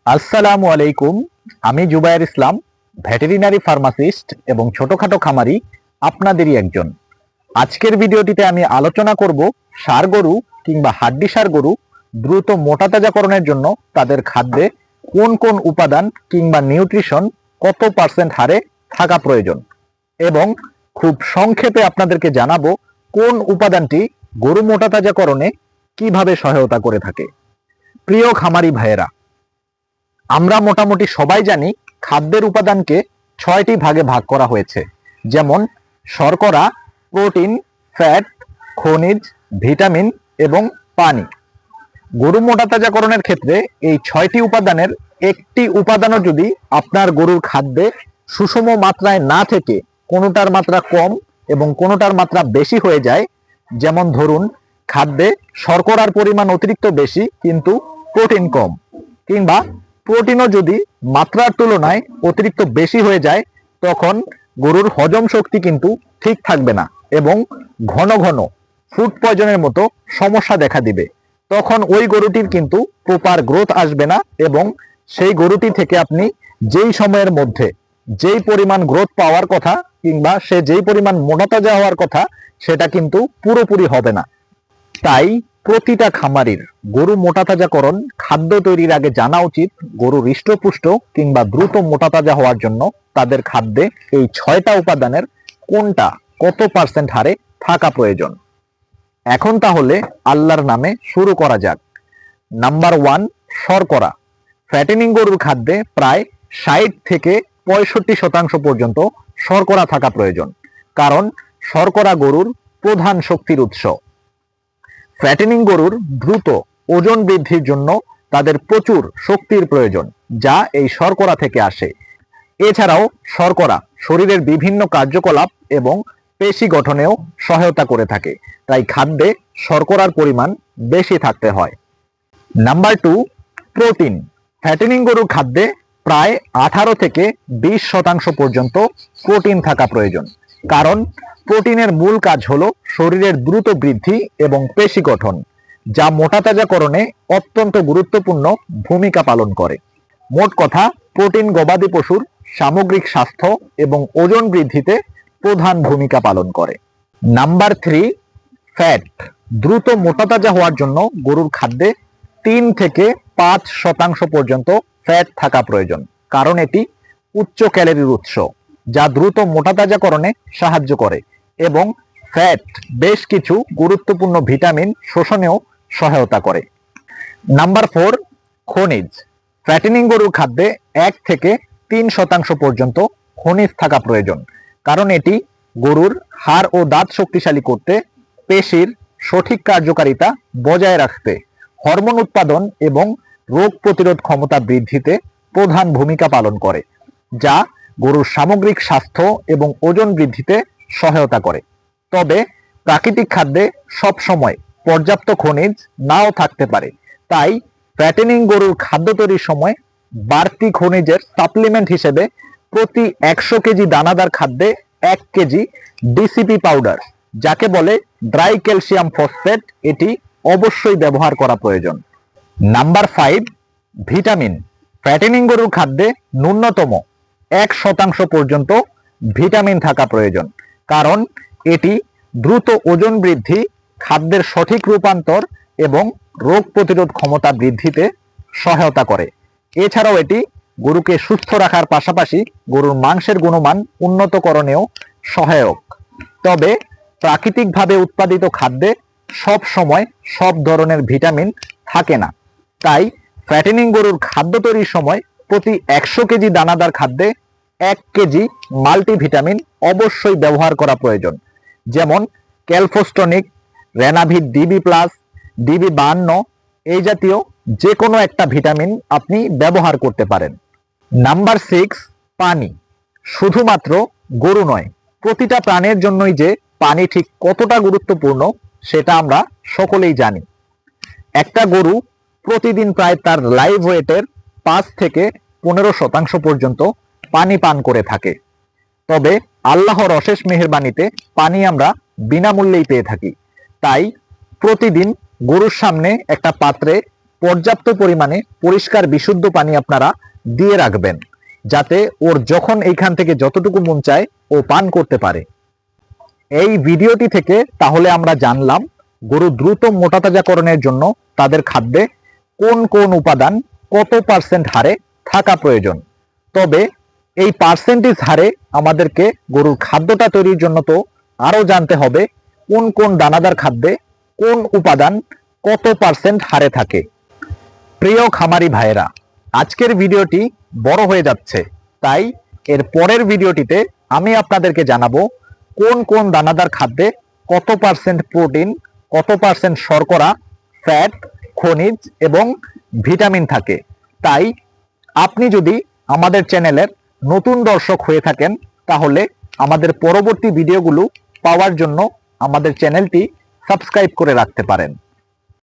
আসসালামু আলাইকুম। আমি জুবায়ের ইসলাম, ভেটেরিনারি ফার্মাসিস্ট এবং ছোটখাটো খামারি আপনাদেরই একজন। আজকের ভিডিওটিতে আমি আলোচনা করব ষাঁড় গরু কিংবা হাড্ডিসার গরু দ্রুত মোটাতাজাকরণের জন্য তাদের খাদ্যে কোন কোন উপাদান কিংবা নিউট্রিশন কত পার্সেন্ট হারে থাকা প্রয়োজন, এবং খুব সংক্ষেপে আপনাদেরকে জানাবো কোন উপাদানটি গরু মোটাতাজাকরণে কিভাবে সহায়তা করে থাকে। প্রিয় খামারি ভাইয়েরা, আমরা মোটামুটি সবাই জানি খাদ্যের উপাদানকে 6টি ভাগে ভাগ করা হয়েছে, যেমন শর্করা, প্রোটিন, ফ্যাট, খনিজ, ভিটামিন এবং পানি। গরু মোটাতাজাকরণের ক্ষেত্রে এই 6টি উপাদানের একটি উপাদানও যদি আপনার গরুর খাদ্যে সুষম মাত্রায় না থেকে কোনোটার মাত্রা কম এবং কোনোটার মাত্রা বেশি হয়ে যায়, যেমন ধরুন খাদ্যে শর্করার পরিমাণ অতিরিক্ত বেশি কিন্তু প্রোটিন কম, কিংবা প্রোটিনও যদি মাত্রার তুলনায় অতিরিক্ত বেশি হয়ে যায়, তখন গরুর হজম শক্তি কিন্তু ঠিক থাকবে না এবং ঘন ঘন ফুড পয়জনের মতো সমস্যা দেখা দিবে। তখন ওই গরুটির কিন্তু প্রপার গ্রোথ আসবে না এবং সেই গরুটি থেকে আপনি যেই সময়ের মধ্যে যেই পরিমাণ গ্রোথ পাওয়ার কথা কিংবা সে যেই পরিমাণ মোটাতাজা হওয়ার কথা, সেটা কিন্তু পুরোপুরি হবে না। তাই প্রতিটা খামারির গরু মোটাতাজাকরণ খাদ্য তৈরির আগে জানা উচিত গরু হৃষ্টপুষ্ট কিংবা দ্রুত মোটাতাজা হওয়ার জন্য তাদের খাদ্যে এই 6টা উপাদানের কোনটা কত পার্সেন্ট হারে থাকা প্রয়োজন। এখন তাহলে আল্লাহর নামে শুরু করা যাক। নাম্বার 1, শর্করা। ফ্যাটেনিং গরুর খাদ্যে প্রায় 60 থেকে 65% পর্যন্ত শর্করা থাকা প্রয়োজন, কারণ শর্করা গরুর প্রধান শক্তির উৎস। ফ্যাটেনিং গরুর দ্রুত ওজন বৃদ্ধির জন্য তাদের প্রচুর শক্তির প্রয়োজন, যা এই শর্করা থেকে আসে। এছাড়াও শর্করা শরীরের বিভিন্ন কার্যকলাপ এবং পেশি গঠনেও সহায়তা করে থাকে, তাই খাদ্যে শর্করার পরিমাণ বেশি থাকতে হয়। Number 2, protein. ফ্যাটেনিং গরুর খাদ্যে প্রায় 18 থেকে 20% পর্যন্ত প্রোটিন থাকা প্রয়োজন, কারণ প্রোটিনের মূল কাজ হলো শরীরের দ্রুত বৃদ্ধি এবং পেশি গঠন, যা মোটাতাজাকরণে অত্যন্ত গুরুত্বপূর্ণ ভূমিকা পালন করে। মোট কথা, প্রোটিন গবাদি পশুর সামগ্রিক স্বাস্থ্য এবং ওজন বৃদ্ধিতে প্রধান ভূমিকা পালন করে। Number 3, fat. দ্রুত মোটাতাজা হওয়ার জন্য গরুর খাদ্যে 3 থেকে 5% পর্যন্ত ফ্যাট থাকা প্রয়োজন, কারণ এটি উচ্চ ক্যালোরির উৎস, যা দ্রুত মোটাতাজাকরণে সাহায্য করে এবং ফ্যাট বেশ কিছু গুরুত্বপূর্ণ ভিটামিন শোষণেও সহায়তা করে। নাম্বার 4, খনিজ। ফ্যাটেনিং গরুর খাদ্যে 1 থেকে 3% পর্যন্ত খনিজ থাকা প্রয়োজন, কারণ এটি গরুর হাড় ও দাঁত শক্তিশালী করতে, পেশির সঠিক কার্যকারিতা বজায় রাখতে, হরমোন উৎপাদন এবং রোগ প্রতিরোধ ক্ষমতা বৃদ্ধিতে প্রধান ভূমিকা পালন করে, যা গরুর সামগ্রিক স্বাস্থ্য এবং ওজন বৃদ্ধিতে সহায়তা করে। তবে প্রাকৃতিক খাদ্যে সব সময় পর্যাপ্ত খনিজ নাও থাকতে পারে, তাই ফ্যাটেনিং গরুর খাদ্য তৈরির সময় বাড়তি খনিজের সাপ্লিমেন্ট হিসেবে প্রতি 100 কেজি দানাদার খাদ্যে 1 কেজি ডিসিপি পাউডার, যাকে বলে ড্রাই ক্যালসিয়াম ফসফেট, এটি অবশ্যই ব্যবহার করা প্রয়োজন। Number 5, vitamin. ফ্যাটেনিং গরুর খাদ্যে ন্যূনতম 1% পর্যন্ত ভিটামিন থাকা প্রয়োজন, কারণ এটি দ্রুত ওজন বৃদ্ধি, খাদ্যের সঠিক রূপান্তর এবং রোগ প্রতিরোধ ক্ষমতা বৃদ্ধিতে সহায়তা করে। এছাড়াও এটি গরুকে সুস্থ রাখার পাশাপাশি গরুর মাংসের গুণমান উন্নতকরণেও সহায়ক। তবে প্রাকৃতিকভাবে উৎপাদিত খাদ্যে সব সময় সব ধরনের ভিটামিন থাকে না, তাই ফ্যাটেনিং গরুর খাদ্য তৈরির সময় প্রতি 100 কেজি দানাদার খাদ্যে 1 কেজি মাল্টিভিটামিন অবশ্যই ব্যবহার করা প্রয়োজন, যেমন ক্যালফোস্টনিক, রেনাভিট ডিবি প্লাস, ডিবি52, এই জাতীয় যে কোনো একটা ভিটামিন আপনি ব্যবহার করতে পারেন। নাম্বার 6, পানি। শুধুমাত্র গরু নয়, প্রতিটা প্রাণীর জন্যই যে পানি ঠিক কতটা গুরুত্বপূর্ণ সেটা আমরা সকলেই জানি। একটা গরু প্রতিদিন প্রায় তার লাইভ ওয়েটের 5 থেকে 15% পর্যন্ত পানি পান করে থাকে। তবে আল্লাহর অশেষ মেহেরবানিতে পানি আমরা বিনামূল্যেই পেয়ে থাকি, তাই প্রতিদিন গরুর সামনে একটা পাত্রে পর্যাপ্ত পরিমাণে পরিষ্কার বিশুদ্ধ পানি আপনারা দিয়ে রাখবেন, যাতে ওর যখন এইখান থেকে যতটুকু মন চায় ও পান করতে পারে। এই ভিডিওটি থেকে তাহলে আমরা জানলাম গরু দ্রুত মোটাতাজাকরণের জন্য তাদের খাদ্যে কোন কোন উপাদান কত পার্সেন্ট হারে থাকা প্রয়োজন। তবে এই পার্সেন্টেজ হারে আমাদেরকে গরুর খাদ্যটা তৈরির জন্য তো আরো জানতে হবে কোন কোন দানাদার খাদ্যে কোন উপাদান কত পার্সেন্ট হারে থাকে। প্রিয় খামারি ভাইয়েরা, আজকের ভিডিওটি বড় হয়ে যাচ্ছে, তাই এর পরের ভিডিওটিতে আমি আপনাদেরকে জানাবো কোন কোন দানাদার খাদ্যে কত পার্সেন্ট প্রোটিন, কত পার্সেন্ট শর্করা, ফ্যাট, খনিজ এবং ভিটামিন থাকে। তাই আপনি যদি আমাদের চ্যানেলের নতুন দর্শক হয়ে থাকেন তাহলে আমাদের পরবর্তী ভিডিওগুলো পাওয়ার জন্য আমাদের চ্যানেলটি সাবস্ক্রাইব করে রাখতে পারেন।